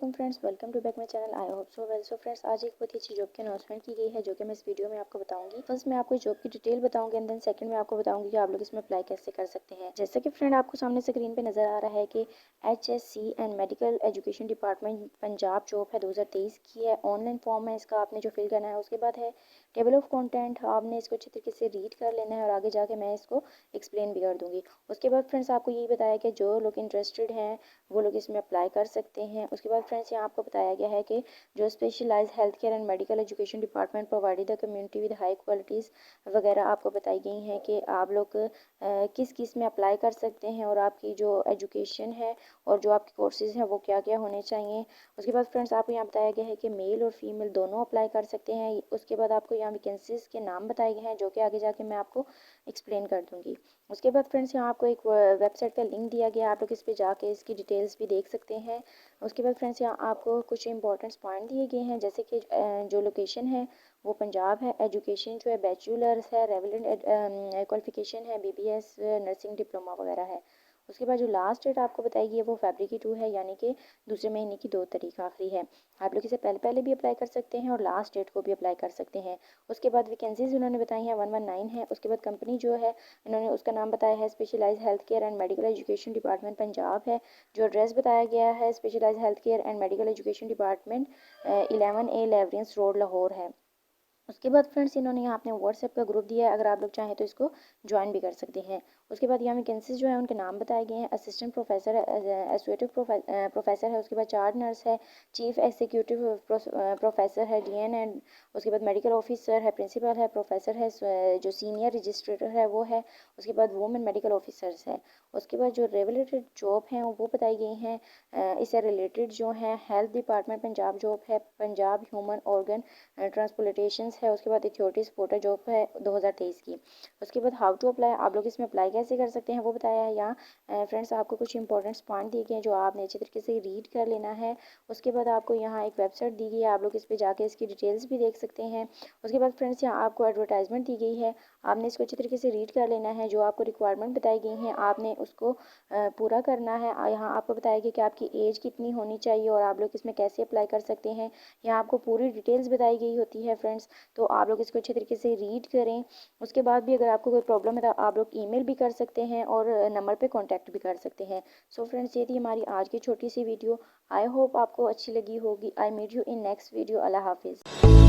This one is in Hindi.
वालेकुम friends, welcome to back my channel. I hope so well. So friends, आज एक बहुत ही अच्छी जॉब की अनाउंसमेंट की गई है जो कि मैं इस वीडियो में आपको बताऊंगी। फर्स्ट मैं आपको जॉब की डिटेल बताऊंगी एंड देन सेकंड में आपको बताऊंगी कि आप लोग इसमें अप्लाई कैसे कर सकते हैं। जैसे कि फ्रेंड आपको सामने स्क्रीन पे नजर आ रहा है कि HSC and medical education department Punjab job है 2023 की है। ऑनलाइन फॉर्म है इसका, आपने जो फिल करना है। उसके बाद है टेबल ऑफ कंटेंट, आपने इसको अच्छी तरीके से रीड कर लेना है और आगे जाके मैं इसको एक्सप्लेन भी कर दूंगी। उसके बाद फ्रेंड्स आपको यही बताया कि जो लोग इंटरेस्टेड हैं वो लोग इसमें अप्लाई कर सकते हैं। उसके बाद फ्रेंड्स यहाँ आपको बताया गया है कि जो specialize health care and medical education department provided the community with high qualities वगैरह आपको बताई गई हैं कि आप लोग किस किस में अप्लाई कर सकते हैं और आपकी जो एजुकेशन है और जो आपके कोर्सेज हैं वो क्या क्या होने चाहिए। उसके बाद फ्रेंड्स आपको यहाँ बताया गया है कि मेल और फीमेल दोनों अप्लाई कर सकते हैं। उसके बाद आपको यहाँ वैकेंसीज के नाम बताए गए हैं जो कि आगे जाके मैं आपको एक्सप्लेन कर दूँगी। उसके बाद फ्रेंड्स यहाँ आपको एक वेबसाइट का लिंक दिया गया है, आप लोग इस पर जाके इसकी डिटेल्स भी देख सकते हैं। उसके बाद फ्रेंड्स यहाँ आपको कुछ इंपॉर्टेंट्स पॉइंट दिए गए हैं, जैसे कि जो लोकेशन है वो पंजाब है। एजुकेशन जो है बैचलर्स है, रेवलेंट क्वालिफिकेशन है BBS नर्सिंग डिप्लोमा वगैरह है। उसके बाद जो लास्ट डेट आपको बताई गई है वो फरवरी 2 है, यानी कि दूसरे महीने की 2 तारीख आखिरी है। आप लोग इसे पहले पहले भी अप्लाई कर सकते हैं और लास्ट डेट को भी अप्लाई कर सकते हैं। उसके बाद वैकेंसीज उन्होंने बताई हैं 119 है। उसके बाद कंपनी जो है इन्होंने उसका नाम बताया है specialize health care and medical education department Punjab है। जो एड्रेस बताया गया है specialize health care and medical education department 11A Lawrence road Lahore है। उसके बाद फ्रेंड्स इन्होंने यहाँ अपने व्हाट्सएप का ग्रुप दिया है, अगर आप लोग चाहें तो इसको ज्वाइन भी कर सकते हैं। उसके बाद यहाँ वैकेंसीज जो है उनके नाम बताए गए हैं। असिस्टेंट प्रोफेसर है, एसोसिएटिव प्रोफेसर है, उसके बाद चार्ज नर्स है, चीफ एग्जीक्यूटिव प्रोफेसर है DN एंड उसके बाद मेडिकल ऑफिसर है, प्रिंसिपल है, प्रोफेसर है, जो सीनियर रजिस्ट्रेटर है वो है। उसके बाद वुमेन मेडिकल ऑफिसर्स है। उसके बाद जो रिलेटेड जॉब हैं वो बताई गई हैं। इससे रिलेटेड जो है हेल्थ डिपार्टमेंट पंजाब जॉब है, पंजाब ह्यूमन ऑर्गन ट्रांसप्लांटेशन है। उसके बाद एथियोटिस पोर्टर जॉब है 2023 की। उसके बाद हाउ टू अप्लाई, आप लोग इसमें अप्लाई कैसे कर सकते हैं वो बताया है यहाँ। फ्रेंड्स आपको कुछ इंपॉर्टेंट पॉइंट दिए गए हैं जो आपने अच्छे तरीके से रीड कर लेना है। उसके बाद आपको यहाँ एक वेबसाइट दी गई है, आप लोग इस पर जाके इसकी डिटेल्स भी देख सकते हैं। उसके बाद फ्रेंड्स यहाँ आपको एडवर्टाइजमेंट दी गई है, आपने इसको अच्छी तरीके से रीड कर लेना है। जो आपको रिक्वायरमेंट बताई गई हैं आपने उसको पूरा करना है। यहाँ आपको बताया गया कि आपकी एज कितनी होनी चाहिए और आप लोग इसमें कैसे अप्लाई कर सकते हैं। यहाँ आपको पूरी डिटेल्स बताई गई होती है फ्रेंड्स, तो आप लोग इसको अच्छे तरीके से रीड करें। उसके बाद भी अगर आपको कोई प्रॉब्लम है तो आप लोग ईमेल भी कर सकते हैं और नंबर पे कांटेक्ट भी कर सकते हैं। सो फ्रेंड्स ये थी हमारी आज की छोटी सी वीडियो। आई होप आपको अच्छी लगी होगी। I meet you in next video. अल्लाह हाफिज़।